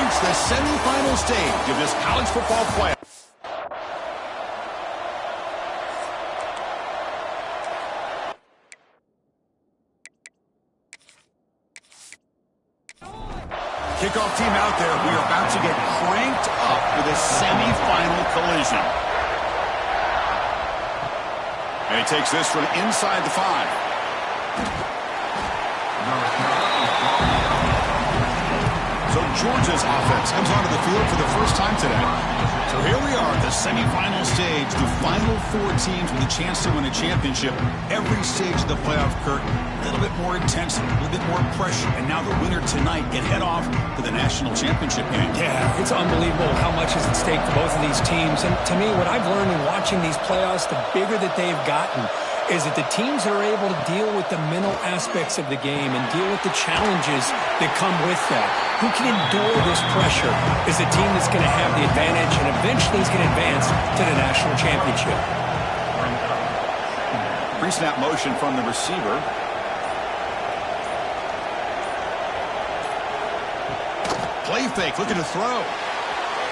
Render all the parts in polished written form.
reached the semifinal stage of this college football playoff. Kickoff team out there. We are about to get cranked up with a semifinal collision. And he takes this from inside the 5. So Georgia's offense comes onto the field for the first time today. So here we are at the semifinal stage, the final 4 teams with a chance to win a championship. Every stage of the playoff, Kurt, a little bit more intensity, a little bit more pressure. And now the winner tonight can head off to the national championship game. Yeah, it's unbelievable how much is at stake for both of these teams. And to me, what I've learned in watching these playoffs, the bigger that they've gotten, is that the teams that are able to deal with the mental aspects of the game and deal with the challenges that come with that, who can endure this pressure, is the team that's going to have the advantage and eventually is going to advance to the national championship. Pre-snap motion from the receiver. Play fake, looking to throw.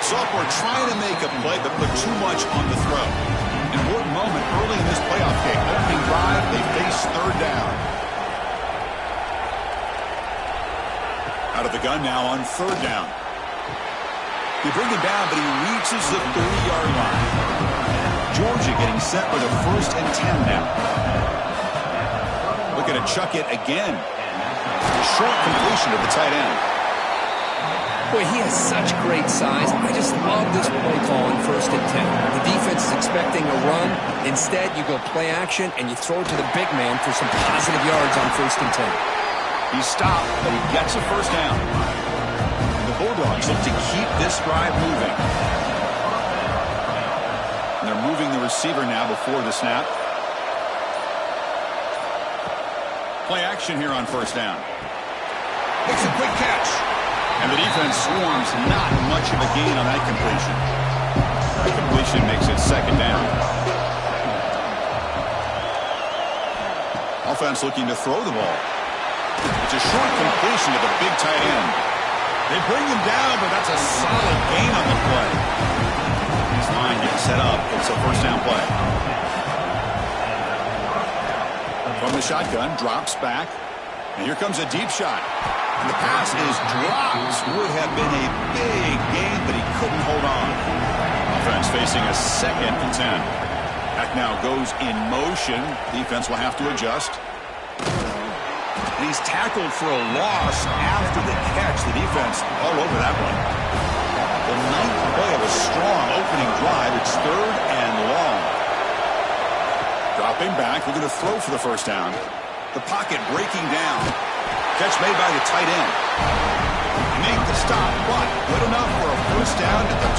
Sophomore trying to make a play, but put too much on the throw. Important moment early in this playoff game. Opening drive, they face 3rd down. Out of the gun now on 3rd down. They bring him down, but he reaches the 30-yard line. Georgia getting set with a 1st and 10 now. Looking to chuck it again. Short completion to the tight end. Boy, he has such great size. I just love this play call on 1st and 10. The defense is expecting a run. Instead, you go play action, and you throw it to the big man for some positive yards on 1st and 10. He's stopped, but he gets a 1st down. And the Bulldogs look to keep this drive moving. And they're moving the receiver now before the snap. Play action here on 1st down. Makes a quick catch. And the defense swarms, not much of a gain on that completion. The completion makes it 2nd down. Offense looking to throw the ball. It's a short completion to the big tight end. They bring him down, but that's a solid gain on the play. His line gets set up. It's a 1st down play. From the shotgun, drops back. And here comes a deep shot. And the pass is dropped. Would have been a big gain, but he couldn't hold on. Offense facing a 2nd and 10. Back now goes in motion. Defense will have to adjust. And he's tackled for a loss after the catch. The defense all over that one. The 9th play of a strong opening drive. It's 3rd and long. Dropping back. We're going to throw for the 1st down. The pocket breaking down. Catch made by the tight end. Make the stop, but good enough for a 1st down at the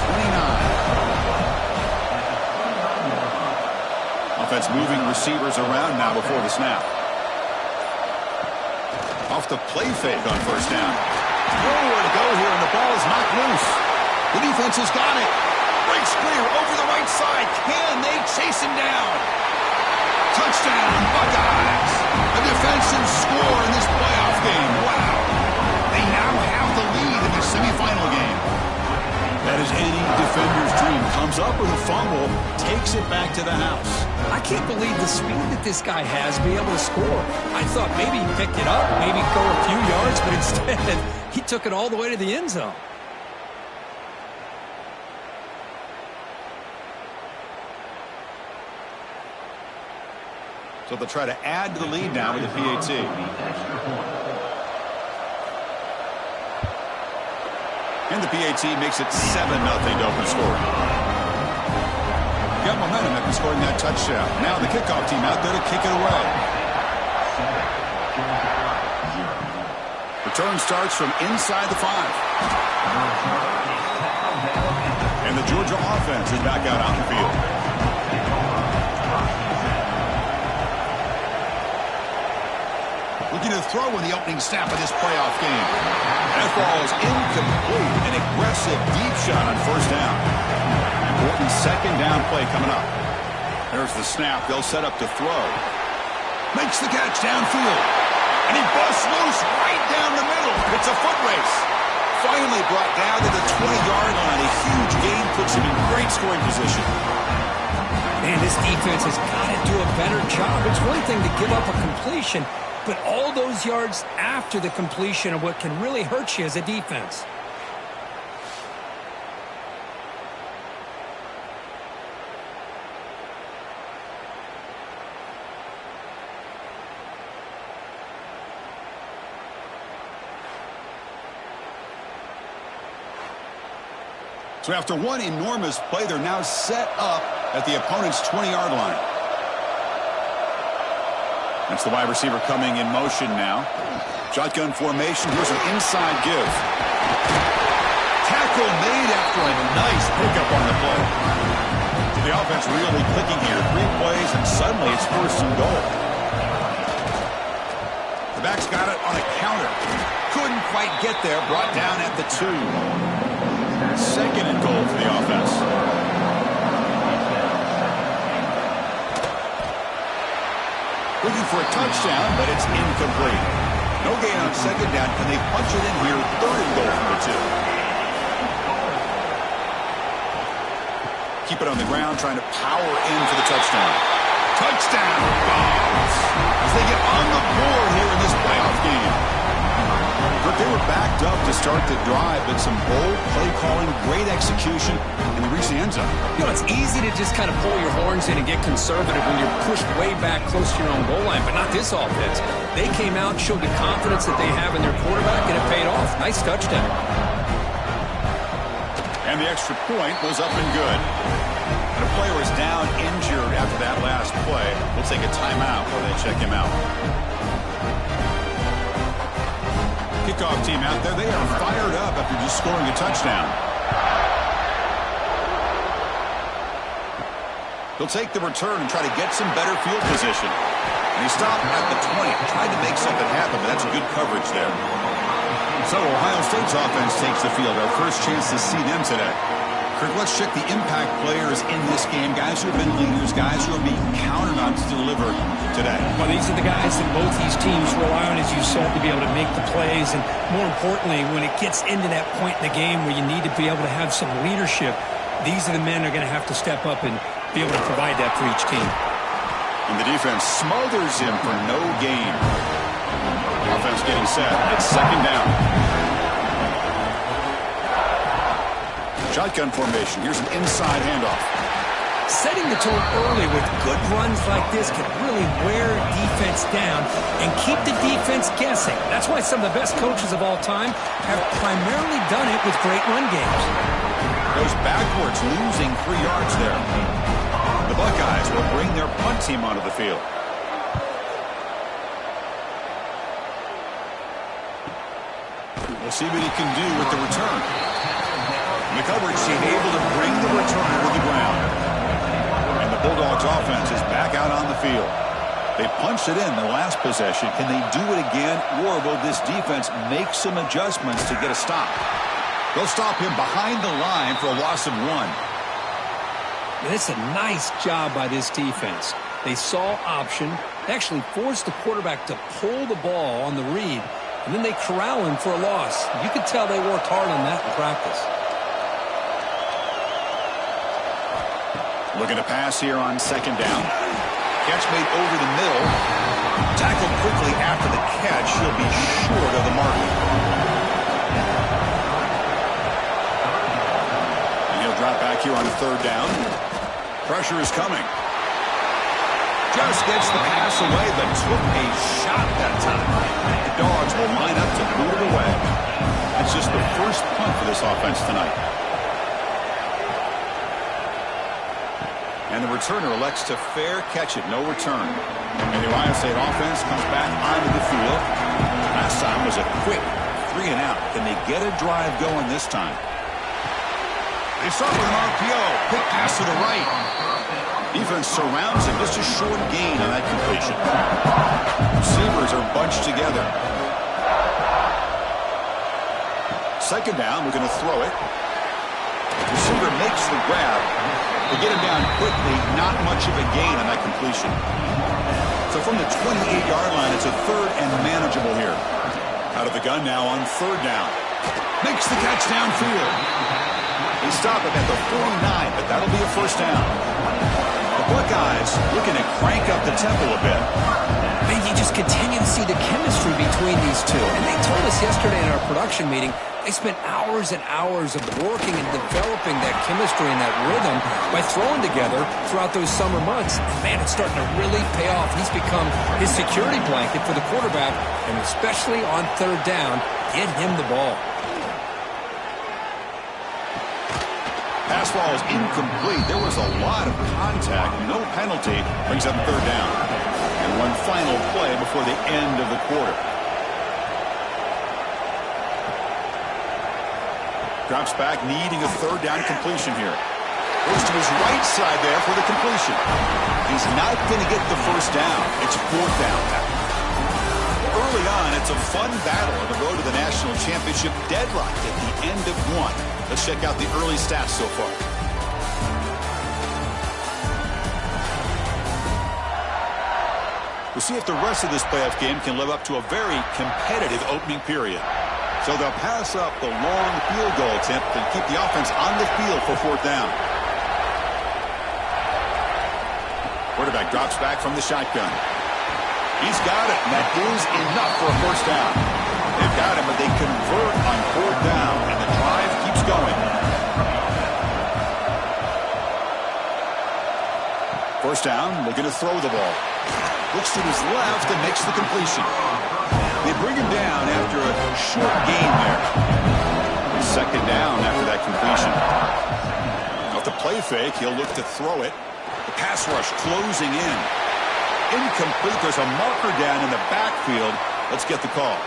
29. Offense moving receivers around now before the snap. Off the play fake on 1st down. Nowhere to go here, and the ball is knocked loose. The defense has got it. Breaks clear over the right side. Can they chase him down? Touchdown, Buckeyes. A defensive score in this playoff game. Wow. They now have the lead in the semifinal game. That is any defender's dream. Comes up with a fumble, takes it back to the house. I can't believe the speed that this guy has to be able to score. I thought maybe he picked it up, maybe go a few yards, but instead he took it all the way to the end zone. So they'll try to add to the lead now with the PAT. And the PAT makes it 7-0 to open scoring. Got momentum after scoring that touchdown. Now the kickoff team out there to kick it away. Return starts from inside the 5. And the Georgia offense is back out on the field. Looking to throw in the opening snap of this playoff game. That ball is incomplete. An aggressive deep shot on 1st down. Important 2nd down play coming up. There's the snap. They'll set up to throw. Makes the catch downfield. And he busts loose right down the middle. It's a foot race. finally brought down to the 20-yard line. A huge gain puts him in great scoring position. Man, this defense has got to do a better job. It's one thing to give up a completion, but all those yards after the completion are what can really hurt you as a defense. So after one enormous play, they're now set up at the opponent's 20-yard line. That's the wide receiver coming in motion now. Shotgun formation. Here's an inside give. Tackle made after a nice pickup on the play. The offense really clicking here. 3 plays, and suddenly it's 1st and goal. The back's got it on a counter. Couldn't quite get there. Brought down at the 2. 2nd and goal for the offense. Looking for a touchdown, but it's incomplete. No gain on 2nd down. Can they punch it in here? 3rd and goal for the 2. Keep it on the ground, trying to power in for the touchdown. Touchdown! Dogs! As they get on the board here in this playoff game. But they were backed up to start the drive, but some bold play calling, great execution, and they reached the end zone. You know, it's easy to just kind of pull your horns in and get conservative when you're pushed way back close to your own goal line, but not this offense. They came out, showed the confidence that they have in their quarterback, and it paid off. Nice touchdown. And the extra point was up and good. And a player is down injured after that last play. We'll take a timeout while they check him out. Kickoff team out there. They are fired up after just scoring a touchdown. He'll take the return and try to get some better field position. And he stopped at the 20. Tried to make something happen, but that's good coverage there. So Ohio State's offense takes the field. Our first chance to see them today. Kirk, let's check the impact players in this game. Guys who have been leaders, guys who are being counted on to deliver today. Well, these are the guys that both these teams rely on, as you said, to be able to make the plays. And more importantly, when it gets into that point in the game where you need to be able to have some leadership, these are the men that are going to have to step up and be able to provide that for each team. And the defense smothers him for no gain. Offense getting set. It's 2nd down. Shotgun formation. Here's an inside handoff. Setting the tone early with good runs like this can really wear defense down and keep the defense guessing. That's why some of the best coaches of all time have primarily done it with great run games. Goes backwards, losing 3 yards there. The Buckeyes will bring their punt team onto the field. We'll see what he can do with the return. In the coverage, he's able to bring the returner to the ground. And the Bulldogs offense is back out on the field. They punched it in the last possession. Can they do it again, or will this defense make some adjustments to get a stop? They'll stop him behind the line for a loss of 1. It's a nice job by this defense. They saw option, actually forced the quarterback to pull the ball on the read, and then they corral him for a loss. You could tell they worked hard on that in practice. Looking to pass here on 2nd down. Catch made over the middle. Tackled quickly after the catch. He'll be short of the mark. And he'll drop back here on 3rd down. Pressure is coming. Just gets the pass away, but took a shot that time. The Dogs will line up to boot it away. It's just the first punt for this offense tonight. And the returner elects to fair catch it, no return. And the Ohio State offense comes back onto the field. Last time was a quick 3 and out. Can they get a drive going this time? They start with an RPO. Quick pass to the right. Defense surrounds him. Just a short gain on that completion. Receivers are bunched together. 2nd down. We're going to throw it. Receiver makes the grab. They get him down quickly. Not much of a gain on that completion. So from the 28-yard line, it's a 3rd and manageable here. Out of the gun now on 3rd down. Makes the catch downfield. They stop it at the 49, but that'll be a first down. The Buckeyes looking to crank up the tempo a bit. Man, you just continue to see the chemistry between these two. And they told us yesterday in our production meeting, they spent hours and hours of working and developing that chemistry and that rhythm by throwing together throughout those summer months. And man, it's starting to really pay off. He's become his security blanket for the quarterback, and especially on third down, get him the ball. Pass ball is incomplete. There was a lot of contact. No penalty. Brings up third down. And one final play before the end of the quarter. Drops back, needing a third down completion here. Goes to his right side there for the completion. He's not going to get the first down. It's fourth down. Early on, it's a fun battle on the road to the national championship, deadlocked at the end of one. Let's check out the early stats so far. We'll see if the rest of this playoff game can live up to a very competitive opening period. So they'll pass up the long field goal attempt and keep the offense on the field for fourth down. Quarterback drops back from the shotgun. He's got it, and that is enough for a first down. They've got him, but they convert on fourth down, and the drive keeps going. First down, looking to throw the ball. Looks to his left and makes the completion. They bring him down after a short gain there. Second down after that completion. Off the play fake, he'll look to throw it. The pass rush closing in. Incomplete. There's a marker down in the backfield. Let's get the call.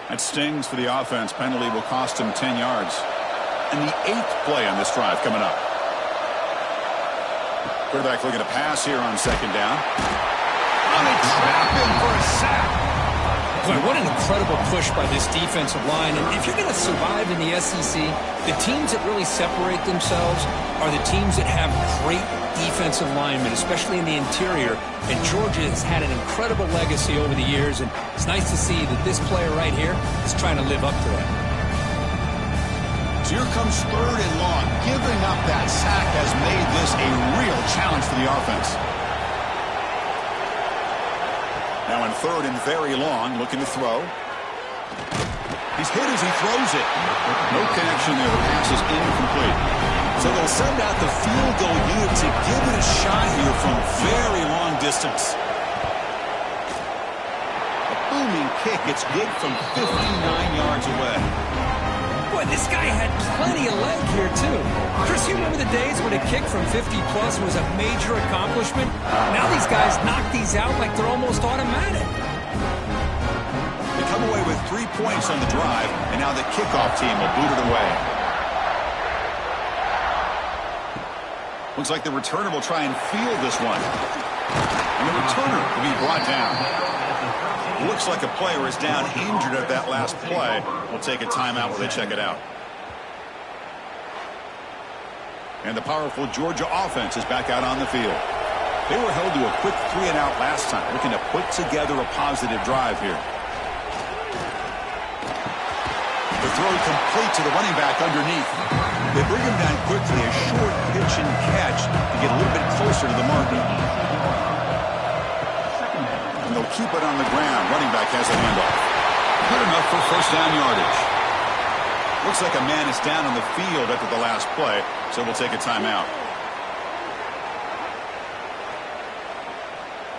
That stings for the offense. Penalty will cost him 10 yards. And the 8th play on this drive coming up. Quarterback looking to pass here on second down. And they trap him for a sack. Boy, what an incredible push by this defensive line. And if you're going to survive in the SEC, the teams that really separate themselves are the teams that have great defensive linemen, especially in the interior. And Georgia has had an incredible legacy over the years, and it's nice to see that this player right here is trying to live up to that. So here comes third and long. Giving up that sack has made this a real challenge for the offense. Now in third and very long, looking to throw. He's hit as he throws it. No connection there. The pass is incomplete. So they'll send out the field goal unit to give it a shot here from very long distance. A booming kick. It's good from 59 yards away. Boy, this guy had plenty of leg here, too. Chris, you remember the days when a kick from 50-plus was a major accomplishment? Now these guys knock these out like they're almost automatic. They come away with 3 points on the drive, and now the kickoff team will boot it away. Looks like the returner will try and field this one. And the returner will be brought down. Looks like a player is down injured at that last play. We'll take a timeout while they check it out. And the powerful Georgia offense is back out on the field. They were held to a quick 3-and-out last time, looking to put together a positive drive here. The throw complete to the running back underneath. They bring him down quickly, a short pitch and catch to get a little bit closer to the marker. And they'll keep it on the ground. Running back has a handoff. Good enough for first down yardage. Looks like a man is down on the field after the last play, so we'll take a timeout.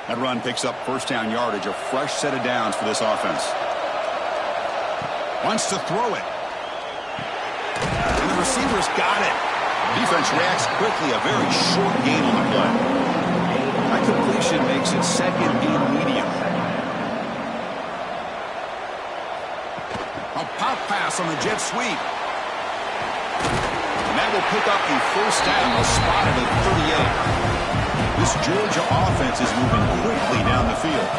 That run picks up first down yardage, a fresh set of downs for this offense. Wants to throw it. And the receiver's got it. Defense reacts quickly, a very short gain on the play. That completion makes it second and medium. A pop pass on the jet sweep. And that will pick up the first down, a spot at the 38. This Georgia offense is moving quickly down the field.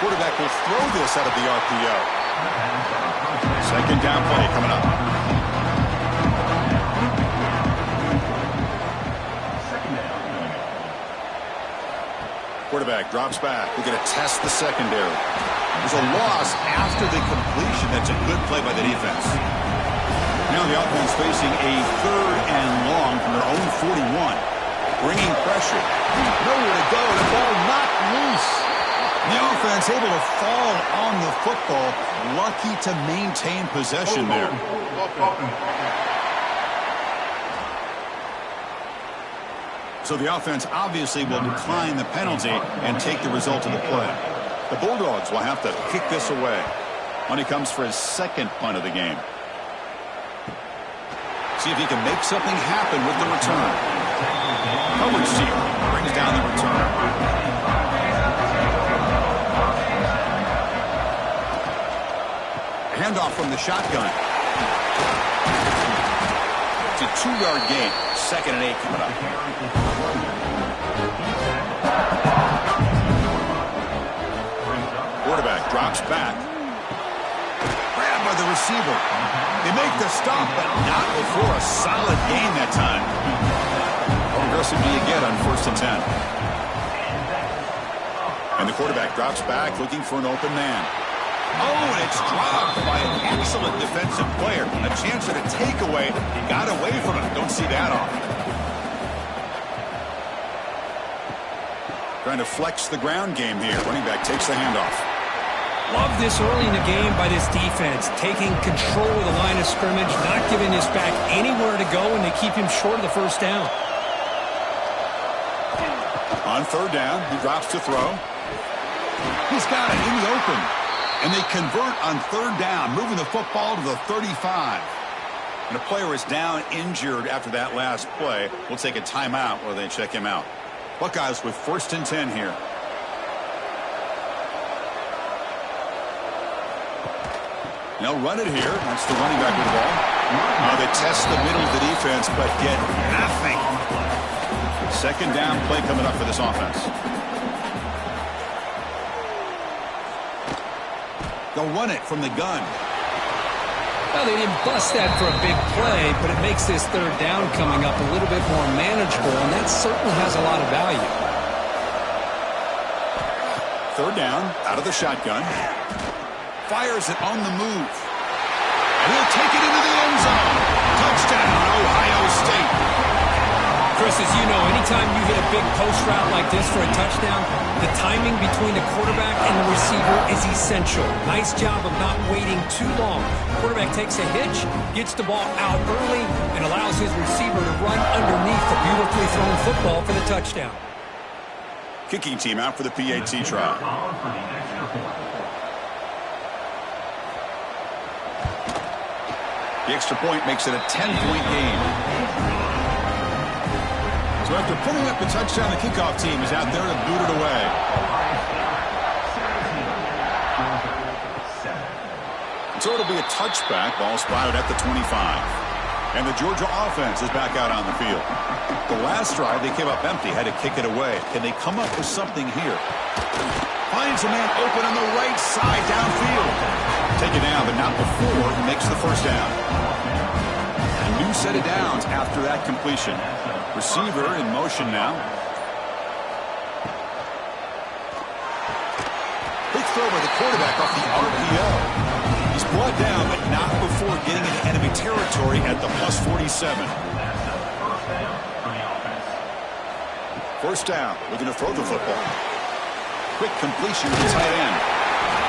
Quarterback will throw this out of the RPO. Second down play coming up. Quarterback drops back. We're going to test the secondary. There's a loss after the completion. That's a good play by the defense. Now the offense facing a 3rd and long from their own 41. Bringing pressure. Nowhere to go. The ball knocked loose. The offense able to fall on the football. Lucky to maintain possession there. So the offense obviously will decline the penalty and take the result of the play. The Bulldogs will have to kick this away when he comes for his second punt of the game. See if he can make something happen with the return. Coverage team brings down the return. Handoff from the shotgun. It's a 2-yard gain. 2nd and 8 coming up. Quarterback drops back. Grabbed by the receiver. They make the stop, but not before a solid gain that time. How aggressive do you get on 1st and 10? And the quarterback drops back looking for an open man. Oh, and it's dropped by an excellent defensive player. A chance at a takeaway. Got away from it. Don't see that often. Trying to flex the ground game here. Running back takes the handoff. Love this early in the game by this defense. Taking control of the line of scrimmage. Not giving this back anywhere to go, and they keep him short of the 1st down. On 3rd down, he drops to throw. He's got it in the open. And they convert on 3rd down, moving the football to the 35. And a player is down injured after that last play. We'll take a timeout while they check him out. Buckeyes with 1st and 10 here. They'll run it here. That's the running back with the ball. Now they test the middle of the defense, but get nothing. 2nd down play coming up for this offense. They'll run it from the gun. Well, they didn't bust that for a big play, but it makes this 3rd down coming up a little bit more manageable, and that certainly has a lot of value. 3rd down, out of the shotgun. Fires it on the move. And he'll take it into the end zone. Touchdown, Ohio State. Chris, as you know, anytime you hit a big post route like this for a touchdown, the timing between the quarterback and the receiver is essential. Nice job of not waiting too long. Quarterback takes a hitch, gets the ball out early, and allows his receiver to run underneath the beautifully thrown football for the touchdown. Kicking team out for the PAT try. The extra point makes it a 10-point game. So after pulling up the touchdown, the kickoff team is out there to boot it away. So it'll be a touchback. Ball spotted at the 25. And the Georgia offense is back out on the field. The last drive, they came up empty, had to kick it away. Can they come up with something here? Finds a man open on the right side downfield. Take it down, but not before he makes the 1st down. A new set of downs after that completion. Receiver in motion now. Quick throw by the quarterback off the RPO. He's brought down, but not before getting into enemy territory at the +47. 1st down, looking to throw the football. Quick completion to the tight end.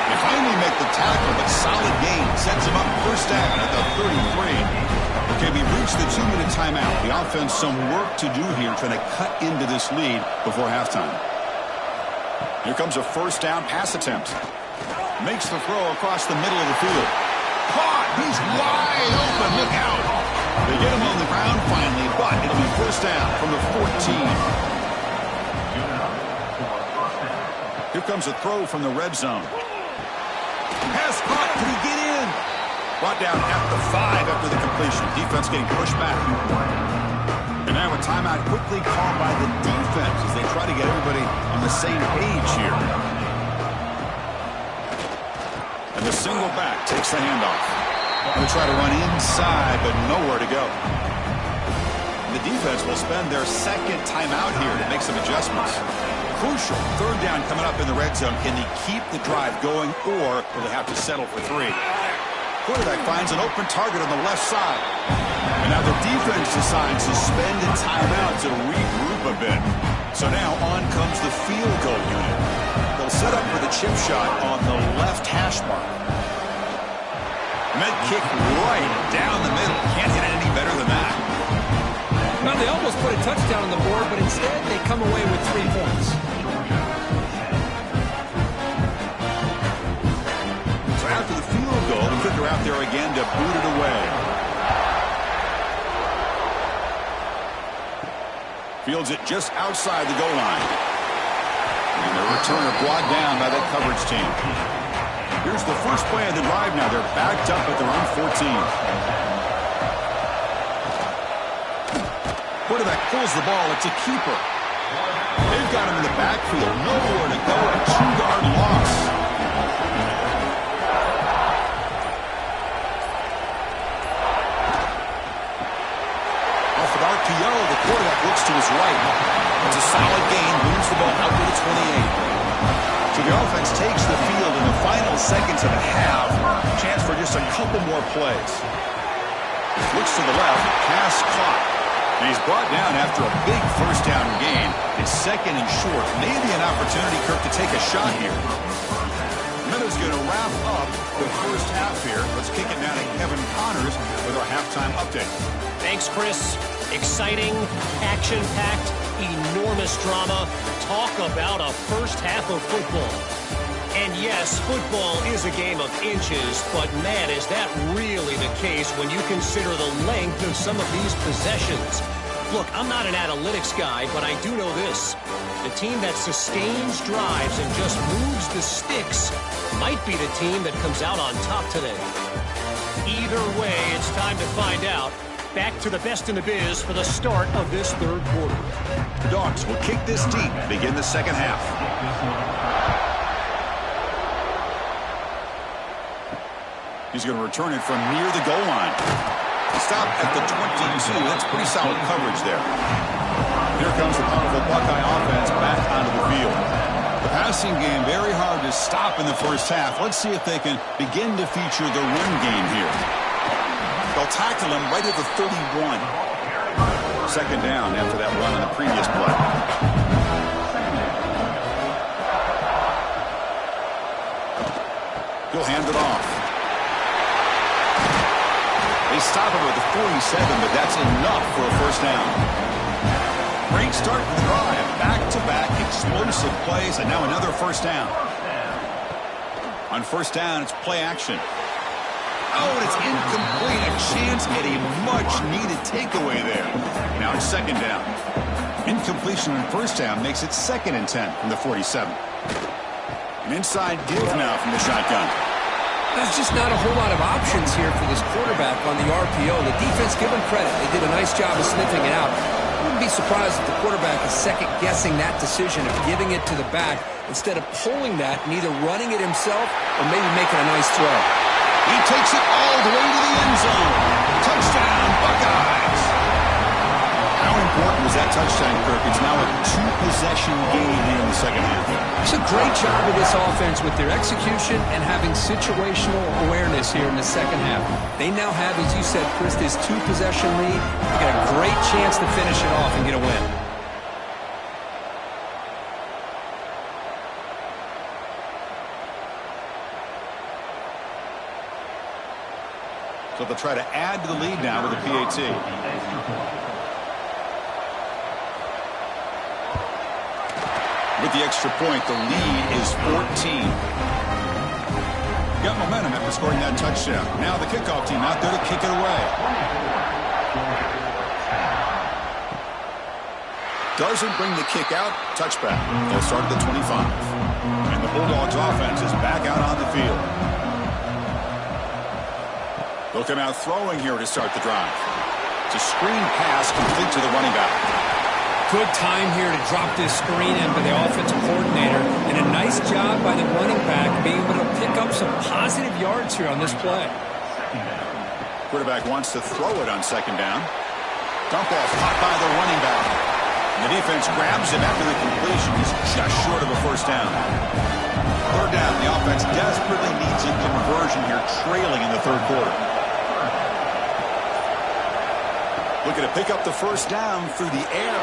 They finally make the tackle, but solid gain sets him up 1st down at the 33. Okay, we've reached the 2-minute timeout. The offense some work to do here, trying to cut into this lead before halftime. Here comes a 1st down pass attempt. Makes the throw across the middle of the field. Caught! He's wide open. Look out! They get him on the ground finally, but it'll be 1st down from the 14. Here comes a throw from the red zone. Pass caught. Can he get in? Brought down at the 5 after the completion. Defense getting pushed back. And now a timeout quickly called by the defense as they try to get everybody on the same page here. And the single back takes the handoff. They'll try to run inside, but nowhere to go. The defense will spend their second timeout here to make some adjustments. Crucial. Third down coming up in the red zone. Can they keep the drive going, or will they have to settle for 3? Quarterback finds an open target on the left side. And now the defense decides to spend a timeout to regroup a bit. So now on comes the field goal unit. They'll set up for the chip shot on the left hash mark. Med kick right down the middle. Can't hit it any better than that. Now, they almost put a touchdown on the board, but instead they come away with 3 points. So after the field goal, the kicker out there again to boot it away. Fields it just outside the goal line. And the returner brought down by that coverage team. Here's the first play of the drive now. They're backed up at their own 14. Quarterback pulls the ball. It's a keeper. They've got him in the backfield. Nowhere to go. A 2-yard loss. Off of RPO, the quarterback looks to his right. It's a solid gain. Moves the ball out to the 28. So the offense takes the field in the final seconds of the half. Chance for just a couple more plays. Looks to the left. Pass caught. And he's brought down after a big first down gain. It's second and short. Maybe an opportunity, Kirk, to take a shot here. Meadows going to wrap up the first half here. Let's kick it down to Kevin Connors with our halftime update. Thanks, Chris. Exciting, action-packed, enormous drama. Talk about a first half of football. And yes, football is a game of inches, but man, is that really the case when you consider the length of some of these possessions. Look, I'm not an analytics guy, but I do know this. The team that sustains drives and just moves the sticks might be the team that comes out on top today. Either way, it's time to find out. Back to the best in the biz for the start of this third quarter. The Dogs will kick this deep, begin the second half. He's going to return it from near the goal line. Stop at the 22. That's pretty solid coverage there. Here comes the powerful Buckeye offense back onto the field. The passing game very hard to stop in the first half. Let's see if they can begin to feature the run game here. They'll tackle him right at the 31. Second down after that run on the previous play. He'll hand it off. They stop him with the 47, but that's enough for a first down. Great start to the drive. Back-to-back explosive plays, and now another first down. On first down, it's play action. Oh, and it's incomplete. A chance at a much-needed takeaway there. Now it's second down. Incompletion on first down makes it 2nd and 10 from the 47. An inside give now from the shotgun. There's just not a whole lot of options here for this quarterback on the RPO. The defense, give them credit. They did a nice job of sniffing it out. I wouldn't be surprised if the quarterback is second-guessing that decision of giving it to the back instead of pulling that and either running it himself or maybe making a nice throw. He takes it all the way to the end zone. Touchdown, Buckeyes. How important was that touchdown, Kirk? It's now a 2-possession game here in the second half. It's a great job of this offense with their execution and having situational awareness here in the second half. They now have, as you said, Chris, this 2-possession lead. They got a great chance to finish it off and get a win. So they'll try to add to the lead now with a PAT. With the extra point, the lead is 14. Got momentum after scoring that touchdown. Now the kickoff team out there to kick it away. Doesn't bring the kick out. Touchback. They'll start at the 25. And the Bulldogs offense is back out on the field. They'll come out throwing here to start the drive. It's a screen pass complete to the running back. Good time here to drop this screen in by the offensive coordinator, and a nice job by the running back being able to pick up some positive yards here on this play. Quarterback wants to throw it on second down. Dump off caught by the running back. The defense grabs him after the completion. He's just short of a first down. Third down. The offense desperately needs a conversion here, trailing in the third quarter. Looking to pick up the first down through the air.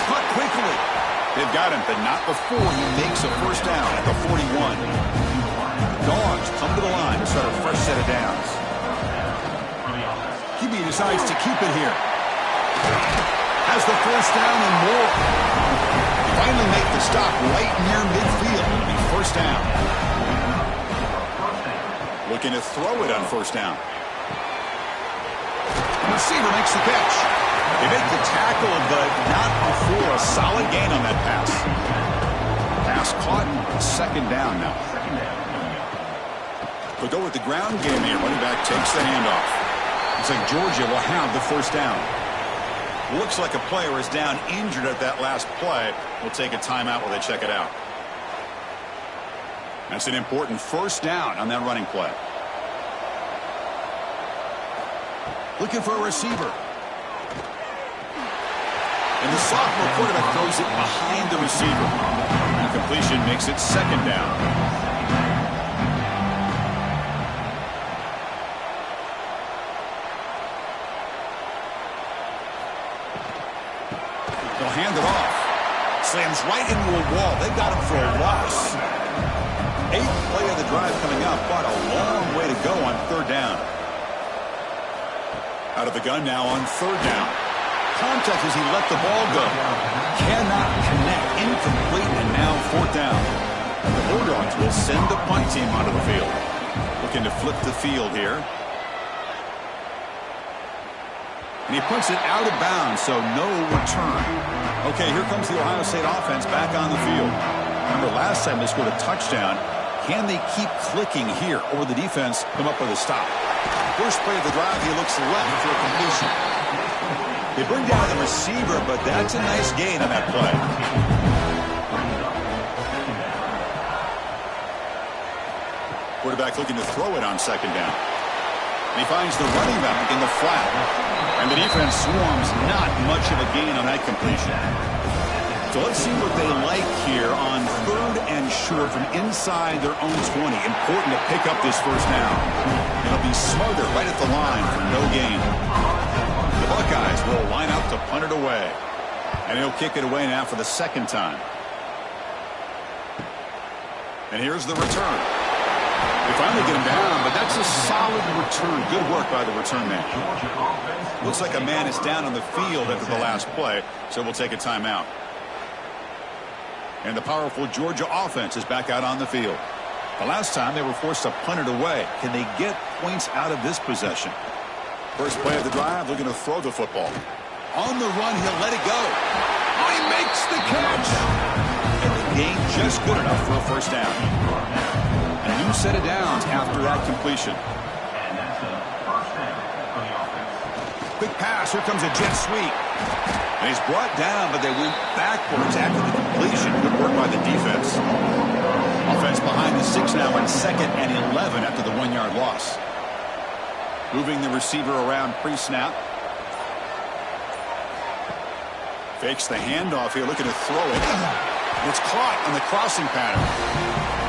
Caught quickly. They've got him, but not before he makes a first down at the 41. Dogs come to the line to start a fresh set of downs. QB decides to keep it here. Has the first down and more. Finally make the stop right near midfield. It'll be first down. Looking to throw it on first down. The receiver makes the catch. They make the tackle, but not before a solid gain on that pass. Pass caught. Second down now. We'll go with the ground game here. Running back takes the handoff. Looks like Georgia will have the first down. Looks like a player is down injured at that last play. We'll take a timeout while they check it out. That's an important first down on that running play. Looking for a receiver. And the sophomore quarterback throws it behind the receiver. Incompletion makes it second down. They'll hand it off. Slams right into a wall. They got him for a loss. 8th play of the drive coming up, but a long way to go on third down. Out of the gun now on third down. Contact as he let the ball go. Cannot connect. Incomplete, and now fourth down. The Bulldogs will send the punt team onto the field. Looking to flip the field here. And he puts it out of bounds, so no return. Okay, here comes the Ohio State offense back on the field. Remember, last time they scored a touchdown. Can they keep clicking here, or the defense come up with a stop? First play of the drive, he looks left for a completion. They bring down the receiver, but that's a nice gain on that play. Quarterback looking to throw it on second down. And he finds the running back in the flat. And the defense swarms, not much of a gain on that completion. So let's see what they like here on third and short from inside their own 20. Important to pick up this first down. It'll be Smothers right at the line for no gain. The Buckeyes will line up to punt it away. And he'll kick it away now for the second time. And here's the return. They finally get him down, but that's a solid return. Good work by the return man. Looks like a man is down on the field after the last play, so we'll take a timeout. And the powerful Georgia offense is back out on the field. The last time they were forced to punt it away. Can they get points out of this possession? First play of the drive, looking to throw the football. On the run, he'll let it go. Oh, he makes the catch! And the gain just good enough for a first down. A new set of downs after that completion. Quick pass, here comes a jet sweep. And he's brought down, but they went backwards after the completion. Good work by the defense. Offense behind the 6 now on 2nd and 11 after the 1-yard loss. Moving the receiver around pre-snap. Fakes the handoff here, looking to throw it. It's caught on the crossing pattern.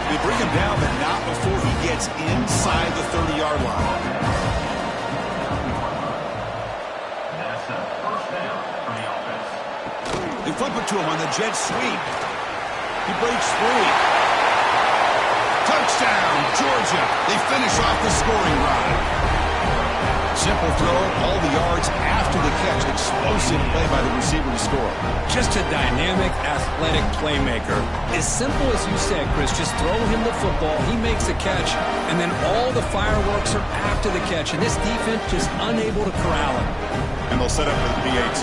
They bring him down, but not before he gets inside the 30-yard line. They flip it to him on the jet sweep. He breaks free. Touchdown, Georgia. They finish off the scoring drive. Simple throw, all the yards after the catch. Explosive play by the receiver to score. Just a dynamic, athletic playmaker. As simple as you said, Chris, just throw him the football, he makes the catch, and then all the fireworks are after the catch, and this defense just unable to corral him. And they'll set up with the PAT.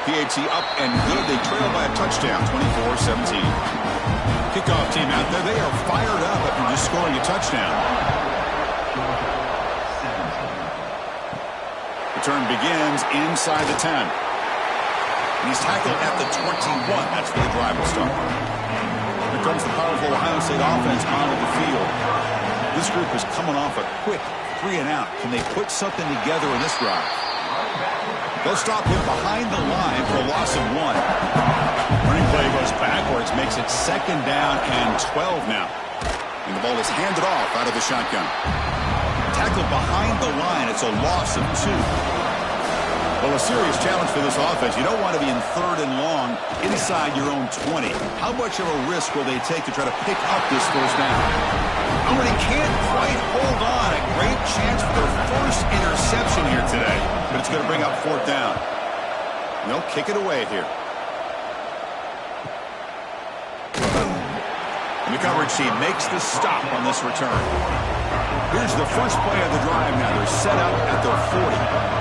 PAT up and good. They trail by a touchdown, 24-17. Kickoff team out there. They are fired up after just scoring a touchdown. Return begins inside the 10. And he's tackled at the 21. That's where the drive will start. Here comes the powerful Ohio State offense onto the field. This group is coming off a quick 3-and-out. Can they put something together in this drive? They'll stop him behind the line for a loss of 1. Running play goes backwards, makes it 2nd down and 12 now. And the ball is handed off out of the shotgun. Tackled behind the line. It's a loss of 2. Well, a serious challenge for this offense. You don't want to be in 3rd and long inside your own 20. How much of a risk will they take to try to pick up this first down? Oh, and he can't quite hold on. A great chance for their first interception here today. But it's going to bring up 4th down. And they'll kick it away here. And the coverage team makes the stop on this return. Here's the first play of the drive now. They're set up at their 40.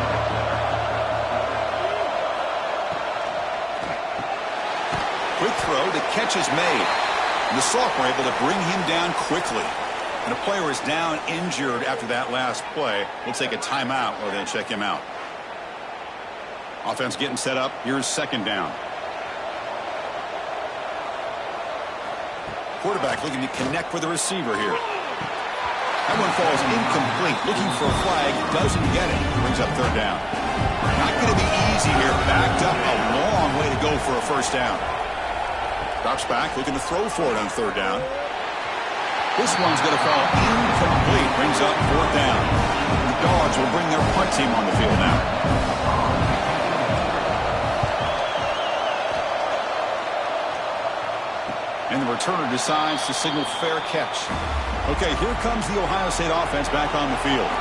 Quick throw, the catch is made. And the sophomore able to bring him down quickly. And a player is down injured after that last play. We'll take a timeout or then check him out. Offense getting set up. Here's 2nd down. Quarterback looking to connect with the receiver here. That one falls incomplete. Looking for a flag. Doesn't get it. Brings up 3rd down. Not going to be easy here. Backed up a long way to go for a first down. Drops back, looking to throw for it on 3rd down. This one's going to fall incomplete. Brings up 4th down. The Dogs will bring their punt team on the field now. And the returner decides to signal fair catch. Okay, here comes the Ohio State offense back on the field.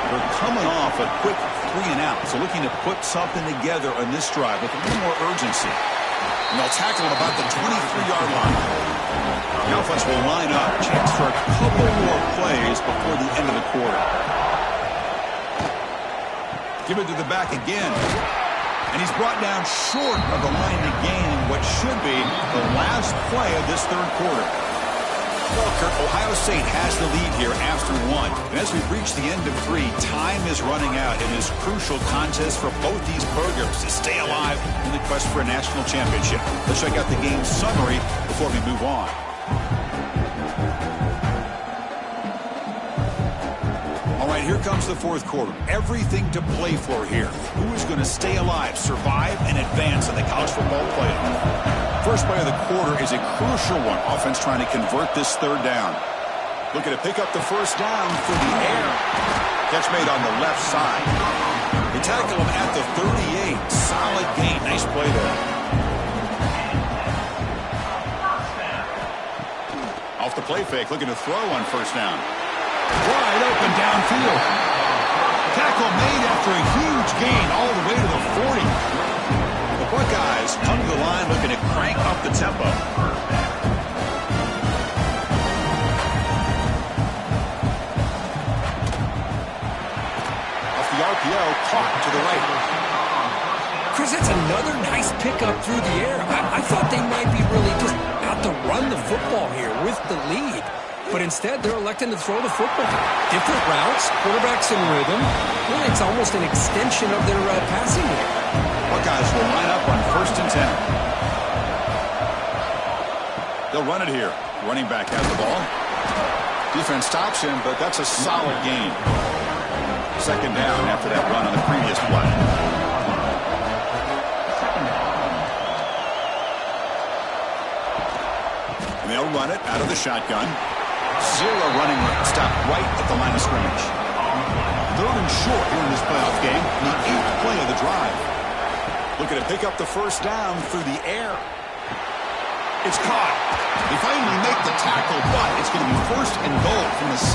They're coming off a quick 3-and-out, so looking to put something together on this drive with a little more urgency. And they'll tackle him about the 23-yard line. The offense will line up. Chance for a couple more plays before the end of the quarter. Give it to the back again. And he's brought down short of the line to gain what should be the last play of this 3rd quarter. Walker, Ohio State has the lead here after 1. And as we reach the end of 3, time is running out in this crucial contest for both these programs to stay alive in the quest for a national championship. Let's check out the game summary before we move on. All right, here comes the 4th quarter. Everything to play for here. Who is going to stay alive, survive, and advance in the college football playoff? First play of the quarter is a crucial one. Offense trying to convert this 3rd down. Looking to pick up the first down through the air. Catch made on the left side. They tackle him at the 38. Solid gain. Nice play there. Off the play fake. Looking to throw on first down. Wide open downfield. Tackle made after a huge gain all the way to the 40. The Buckeyes come to the line looking to crank up the tempo. Off the RPO, caught to the right. Chris, that's another nice pickup through the air. I thought they might be really just out to run the football here with the lead. But instead, they're electing to throw the football. Different routes, quarterbacks in rhythm. Really, it's almost an extension of their passing game. Buckeyes will line up on 1st and 10. They'll run it here. Running back has the ball. Defense stops him, but that's a solid gain. 2nd down after that run on the previous play. And they'll run it out of the shotgun. Zero running stop right at the line of scrimmage. 3rd and short here in this playoff game. The 8th play of the drive. Looking to pick up the first down through the air. It's caught. They finally make the tackle, but it's going to be 1st and goal from the 6.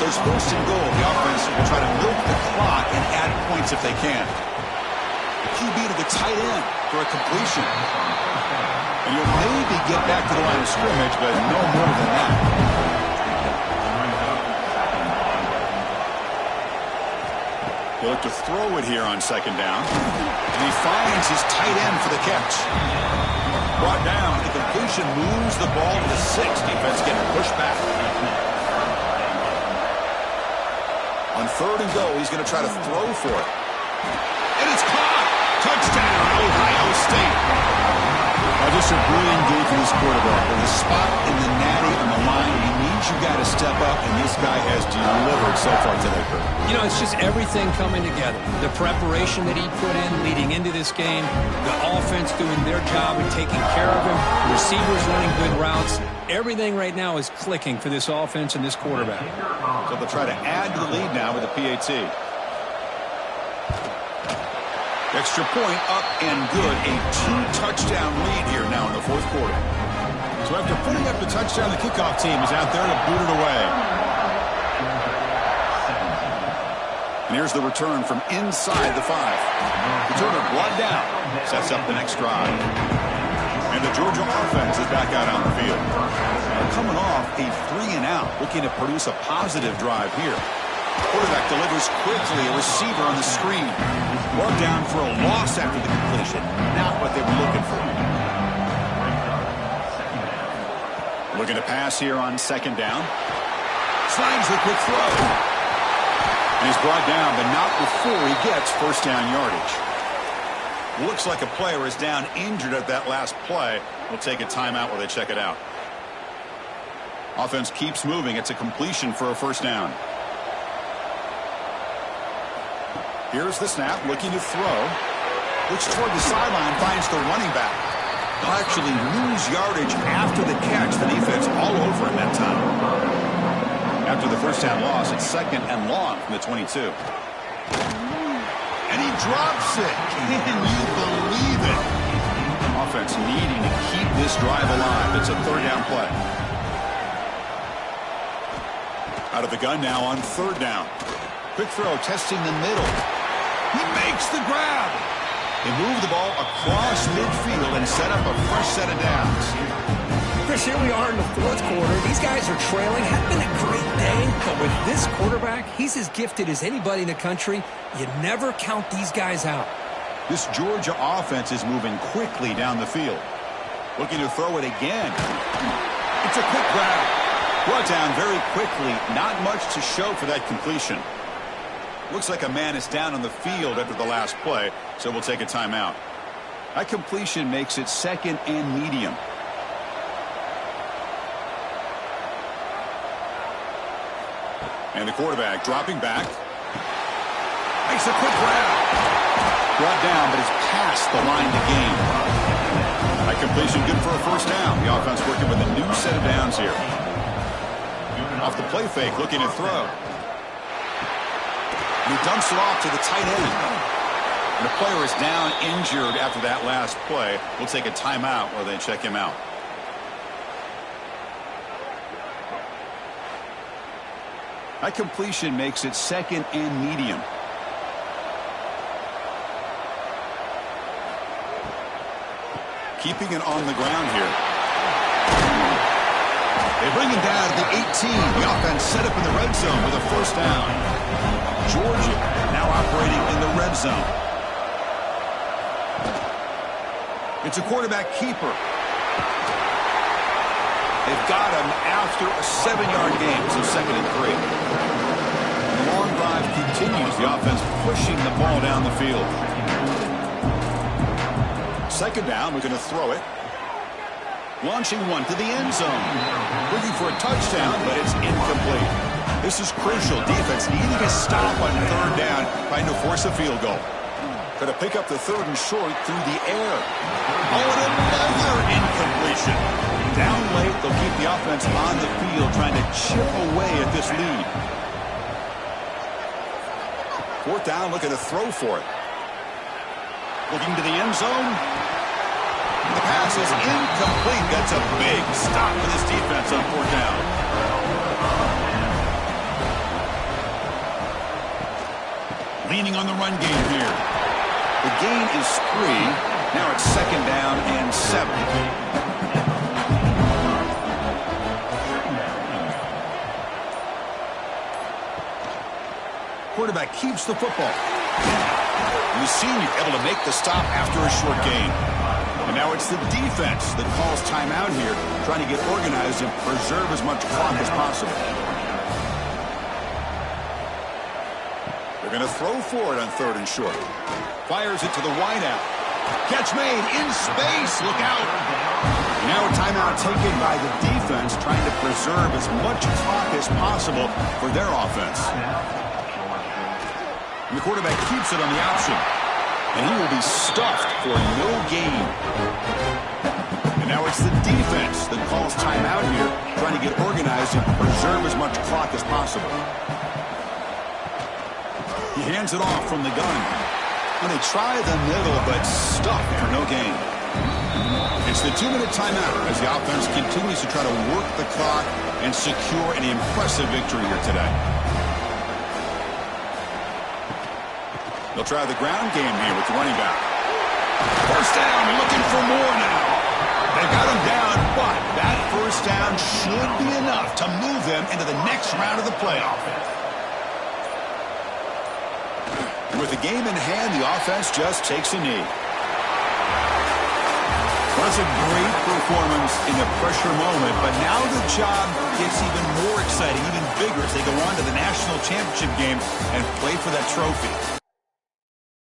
So it's 1st and goal. The offense will try to milk the clock and add points if they can. QB to the tight end for a completion. And you'll maybe get back to the line of scrimmage, but no more than that. He'll look to throw it here on 2nd down. And he finds his tight end for the catch. Brought down. The completion moves the ball to the 6. Defense getting pushed back. On 3rd and goal, he's going to try to throw for it. And it's caught. Touchdown, Ohio State. A Just a brilliant game for this quarterback. With a spot in the natty on the line, he needs you got to step up, and this guy has delivered so far today, Kurt. You know, it's just everything coming together. The preparation that he put in leading into this game, the offense doing their job and taking care of him, the receivers running good routes. Everything right now is clicking for this offense and this quarterback. So they'll try to add to the lead now with the PAT. Extra point up and good. A 2-touchdown lead here now in the fourth quarter. So after putting up the touchdown, the kickoff team is out there to boot it away. And here's the return from inside the 5. Returner brought down. Sets up the next drive. And the Georgia offense is back out on the field. Coming off a 3-and-out, looking to produce a positive drive here. Quarterback delivers quickly, a receiver on the screen. Brought down for a loss after the completion. Not what they were looking for. Looking to pass here on second down. Slides the quick throw. And he's brought down, but not before he gets first down yardage. Looks like a player is down injured at that last play. We'll take a timeout while they check it out. Offense keeps moving. It's a completion for a first down. Here's the snap, looking to throw. Looks toward the sideline, finds the running back. They'll actually lose yardage after the catch. The defense all over him that time. After the first down loss, it's second and long from the 22. And he drops it. Can you believe it? Offense needing to keep this drive alive. It's a third down play. Out of the gun now on third down. Quick throw, testing the middle. He makes the grab. They move the ball across midfield and set up a fresh set of downs. Chris, here we are in the fourth quarter. These guys are trailing. Hadn't been a great day, but with this quarterback, he's as gifted as anybody in the country. You never count these guys out. This Georgia offense is moving quickly down the field. Looking to throw it again. It's a quick grab. Brought down very quickly. Not much to show for that completion. Looks like a man is down on the field after the last play, so we'll take a timeout. That completion makes it second and medium. And the quarterback dropping back. Makes a quick grab. Brought down, but it's past the line to gain. That completion good for a first down. The offense working with a new set of downs here. Off the play fake, looking to throw. He dumps it off to the tight end. And the player is down injured after that last play. We'll take a timeout while they check him out. That completion makes it second and medium. Keeping it on the ground here. They bring him down to the 18. The offense set up in the red zone with a first down. Georgia now operating in the red zone. It's a quarterback keeper. They've got him after a 7-yard gain, so second and 3. The long drive continues. The offense pushing the ball down the field. Second down, we're going to throw it. Launching one to the end zone. Looking for a touchdown, but it's incomplete. This is crucial. Defense needing a stop on third down, trying to force a field goal. Going to pick up the third and short through the air. Oh, and another incompletion. Down late, they'll keep the offense on the field, trying to chip away at this lead. Fourth down, looking to throw for it. Looking to the end zone. The pass is incomplete. That's a big stop for this defense on fourth down. Leaning on the run game here. The gain is 3. Now it's second down and 7. Quarterback keeps the football. And the senior able to make the stop after a short gain. And now it's the defense that calls timeout here, trying to get organized and preserve as much clock as possible. They're going to throw for it on third and short. Fires it to the wideout. Catch made in space. Look out. Now a timeout taken by the defense, trying to preserve as much clock as possible for their offense. And the quarterback keeps it on the option. And he will be stuffed for no gain. And now it's the defense that calls timeout here, trying to get organized and preserve as much clock as possible. He hands it off from the gun. And they try the middle, but stuffed for no gain. It's the 2-minute timeout as the offense continues to try to work the clock and secure an impressive victory here today. They'll try the ground game here with the running back. First down, looking for more now. They've got him down, but that first down should be enough to move them into the next round of the playoff. With the game in hand, the offense just takes a knee. That's a great performance in a pressure moment, but now the job gets even more exciting, even bigger as they go on to the national championship game and play for that trophy.